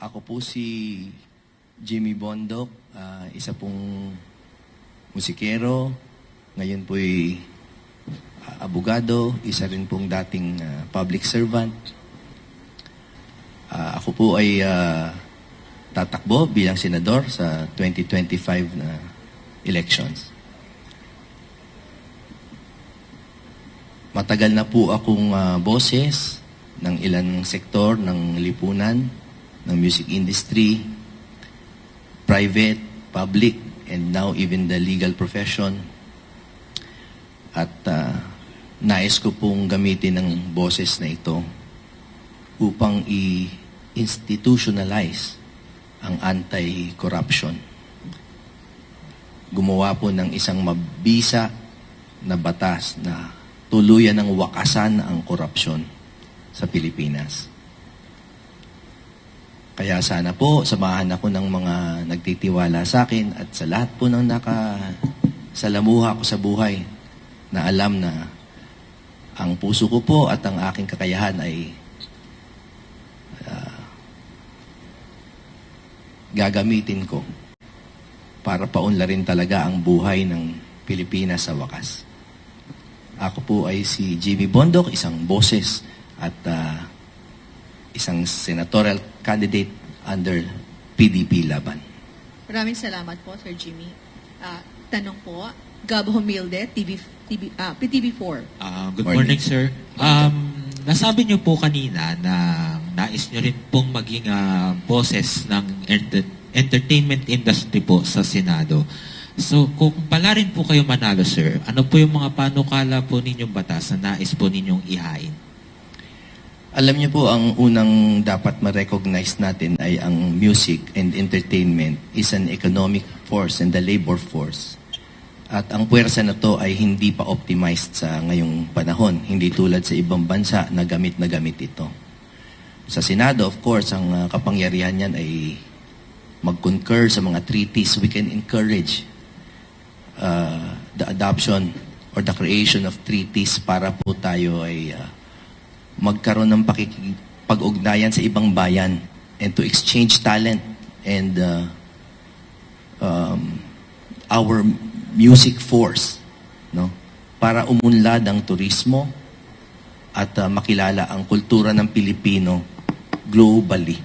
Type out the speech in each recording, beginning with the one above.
Ako po si Jimmy Bondoc, isa pong musikero, ngayon po'y abogado, isa rin pong dating public servant. Ako po ay tatakbo bilang senador sa 2025 na elections. Matagal na po akong boses ng ilang sektor ng lipunan, ng music industry, private, public, and now even the legal profession. At nais ko pong gamitin ng boses na ito upang i-institutionalize ang anti-corruption. Gumawa po ng isang mabisa na batas na tuluyan ng wakasan ang korupsyon sa Pilipinas. Kaya sana po, samahan ako ng mga nagtitiwala sa akin at sa lahat po ng nakasalamuha ko sa buhay na alam na ang puso ko po at ang aking kakayahan ay gagamitin ko para paunlarin talaga ang buhay ng Pilipinas sa wakas. Ako po ay si Jimmy Bondoc, isang boses at isang senatorial candidate under PDP Laban. Maraming salamat po, Sir Jimmy. Tanong po, Gab Humilde, PTV4. Good morning, sir. Nasabi niyo po kanina na nais niyo rin pong maging boses ng entertainment industry po sa Senado. So, kung pala rin po kayo manalo, sir, ano po yung mga panukala po ninyong batas na nais po ninyong ihain? Alam niyo po, ang unang dapat ma-recognize natin ay ang music and entertainment is an economic force and the labor force. At ang puwersa na to ay hindi pa optimized sa ngayong panahon. Hindi tulad sa ibang bansa na gamit ito. Sa Senado, of course, ang kapangyarihan niyan ay mag-concur sa mga treaties. We can encourage the adoption or the creation of treaties para po tayo ay magkaroon ng pag-ugnayan sa ibang bayan and to exchange talent and our music force, no? Para umunlad ang turismo at makilala ang kultura ng Pilipino globally.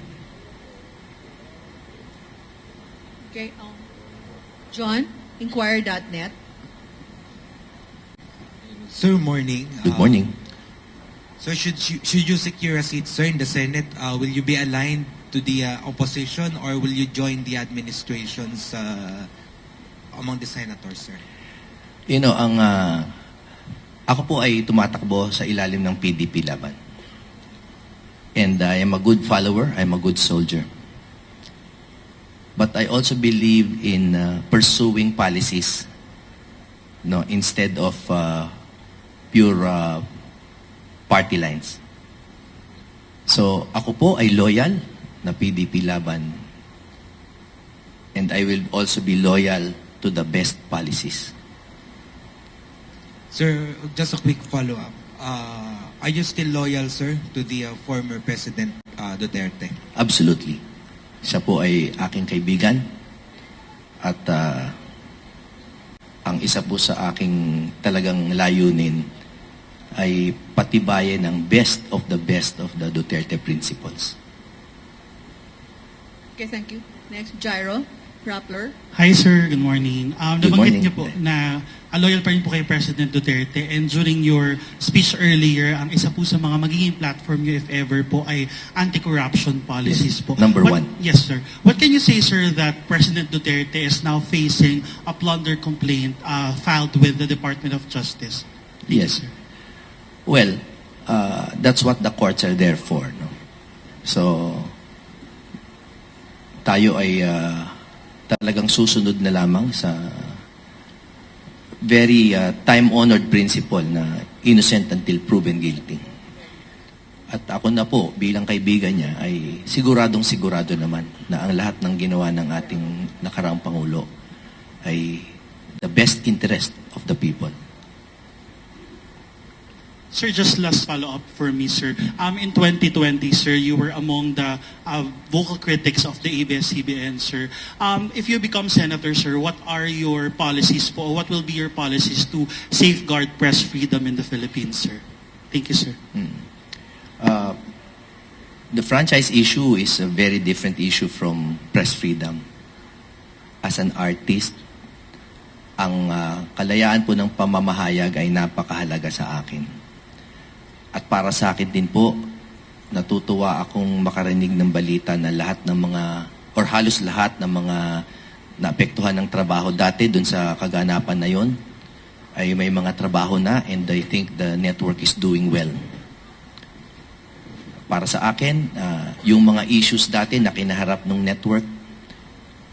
Okay. John, Inquirer.net. Sir, morning. Good morning. So should you secure a seat, sir, in the Senate, will you be aligned to the opposition or will you join the administrations among the senators, sir? You know, ako po ay tumatakbo sa ilalim ng PDP Laban. And I am a good follower, I am a good soldier. But I also believe in pursuing policies, no, instead of pure party lines. So, ako po ay loyal na PDP Laban. And I will also be loyal to the best policies. Sir, just a quick follow-up. Are you still loyal, sir, to the former President Duterte? Absolutely. Siya po ay aking kaibigan. At ang isa po sa aking talagang layunin ay patibayan ng best of the Duterte principles. Okay, thank you. Next, Gyro, Rappler. Hi sir, good morning. Good morning. Nabanggit niyo po na loyal pa rin po kay President Duterte, and during your speech earlier, ang isa po sa mga magiging platform niyo if ever po ay anti-corruption policies po. Number one. Yes sir. What can you say, sir, that President Duterte is now facing a plunder complaint filed with the Department of Justice? Yes. Sir. Well, that's what the courts are there for, no? So, tayo ay talagang susunod na lamang sa very time-honored principle na innocent until proven guilty. At ako na po, bilang kaibigan niya, ay siguradong-sigurado naman na ang lahat ng ginawa ng ating nakaraang Pangulo ay the best interest of the people. Sir, just last follow-up for me, sir. In 2020, sir, you were among the vocal critics of the ABS-CBN, sir. If you become senator, sir, what are your policies po? What will be your policies to safeguard press freedom in the Philippines, sir? Thank you, sir. The franchise issue is a very different issue from press freedom. As an artist, ang kalayaan po ng pamamahayag ay napakahalaga sa akin. At para sa akin din po, natutuwa akong makarinig ng balita na lahat ng mga, or halos lahat ng mga naapektuhan ng trabaho dati dun sa kaganapan na yon ay may mga trabaho na, and I think the network is doing well. Para sa akin, yung mga issues dati na kinaharap ng network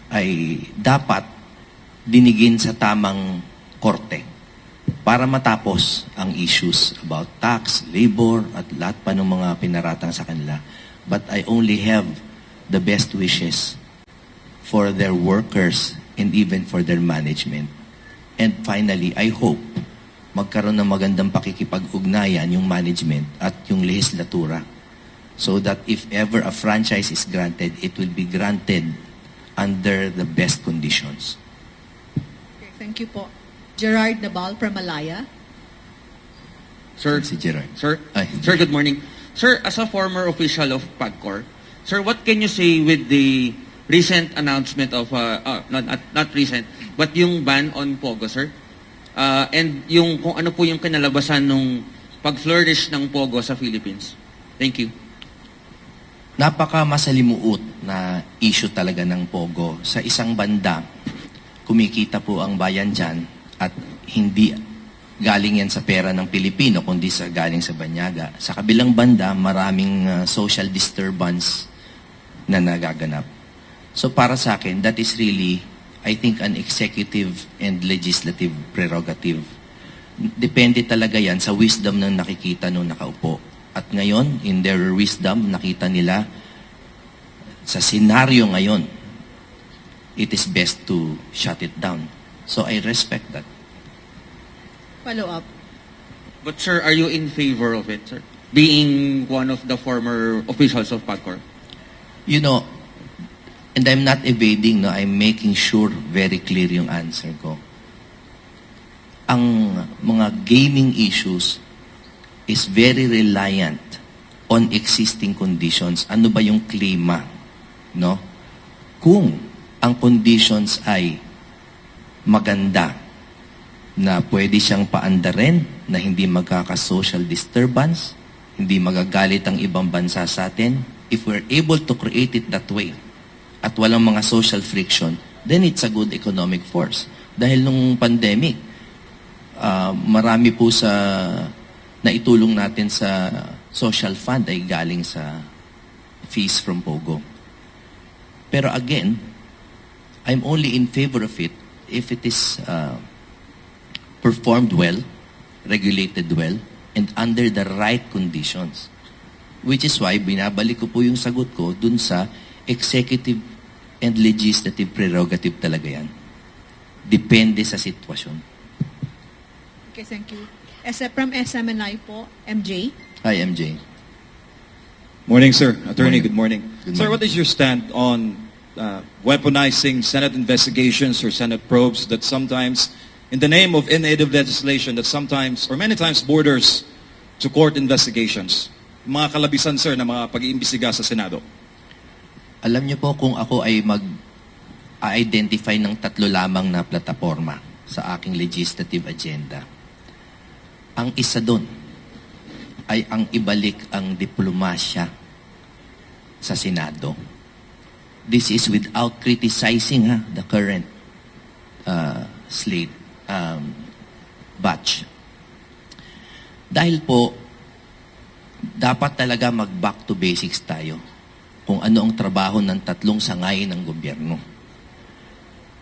ay dapat dinigin sa tamang korte para matapos ang issues about tax, labor, at lahat pa ng mga pinaratang sa kanila. But I only have the best wishes for their workers and even for their management. And finally, I hope magkaroon ng magandang pakikipag-ugnayan yung management at yung lehislatura, so that if ever a franchise is granted, it will be granted under the best conditions. Okay, thank you po. Gerard Nabal from Malaya. Sir, Si Gerard. sir, Ay. sir, good morning. Sir, as a former official of PAGCOR, sir, what can you say with the recent announcement of, not recent, but yung ban on Pogo, sir? And yung kung ano po yung kinalabasan nung pag-flourish ng Pogo sa Philippines? Thank you. Napaka masalimuot na issue talaga ng Pogo. Sa isang banda, kumikita po ang bayan dyan at hindi galing yan sa pera ng Pilipino, kundi sa galing sa banyaga. Sa kabilang banda, maraming social disturbance na nagaganap. So para sa akin, that is really, I think, an executive and legislative prerogative. Depende talaga yan sa wisdom ng nakikita nung nakaupo. At ngayon, in their wisdom, nakita nila sa senaryo ngayon, it is best to shut it down. So I respect that. Follow-up. But sir, are you in favor of it, sir? Being one of the former officials of PAGCOR? You know, and I'm not evading, no, I'm making sure very clear yung answer ko. Ang mga gaming issues is very reliant on existing conditions. Ano ba yung klima? No? Kung ang conditions ay maganda, na pwede siyang paandarin, na hindi magkaka-social disturbance, hindi magagalit ang ibang bansa sa atin, if we're able to create it that way, at walang mga social friction, then it's a good economic force. Dahil nung pandemic, marami po sa naitulong natin sa social fund ay galing sa fees from Pogo. Pero again, I'm only in favor of it if it is performed well, regulated well, and under the right conditions. Which is why binabalik ko po yung sagot ko dun sa executive and legislative prerogative talaga yan. Depende sa sitwasyon. Okay, thank you. From SMNI po, MJ. Hi, MJ. Morning, sir. Attorney, Morning. good morning. Good Sir, morning. what is your stand on weaponizing Senate investigations or Senate probes that sometimes, in the name of in-aid of legislation, that sometimes, or many times, borders to court investigations? Mga kalabisan, sir, na mga pag-iimbestiga sa Senado. Alam niyo po, kung ako ay mag-identify ng 3 lamang na plataforma sa aking legislative agenda, ang isa doon ay ang ibalik ang diplomasya sa Senado. This is without criticizing the current slate batch. Dahil po, dapat talaga mag-back to basics tayo kung ano ang trabaho ng 3 sangay ng gobyerno.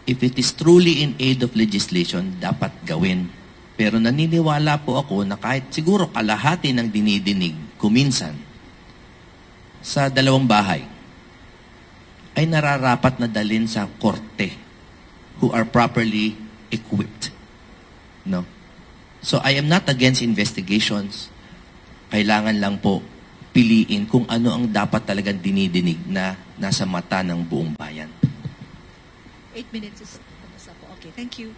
If it is truly in aid of legislation, dapat gawin. Pero naniniwala po ako na kahit siguro kalahati ng dinidinig kuminsan sa 2 bahay ay nararapat na dalhin sa korte who are properly equipped. No? So I am not against investigations. Kailangan lang po piliin kung ano ang dapat talagang dinidinig na nasa mata ng buong bayan. 8 minutes is tapos na po. Okay, thank you.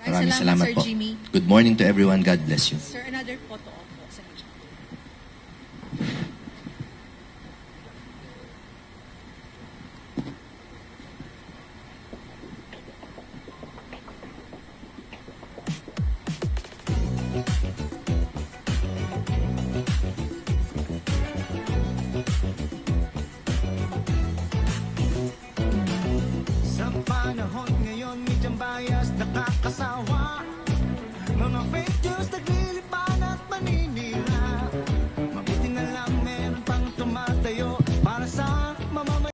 Maraming salamat Sir po. Jimmy. Good morning to everyone. God bless you. Sir, another photo op po. Sir. Sa panahon ngayon, medyang bias, nakakasawa. Mga fake news,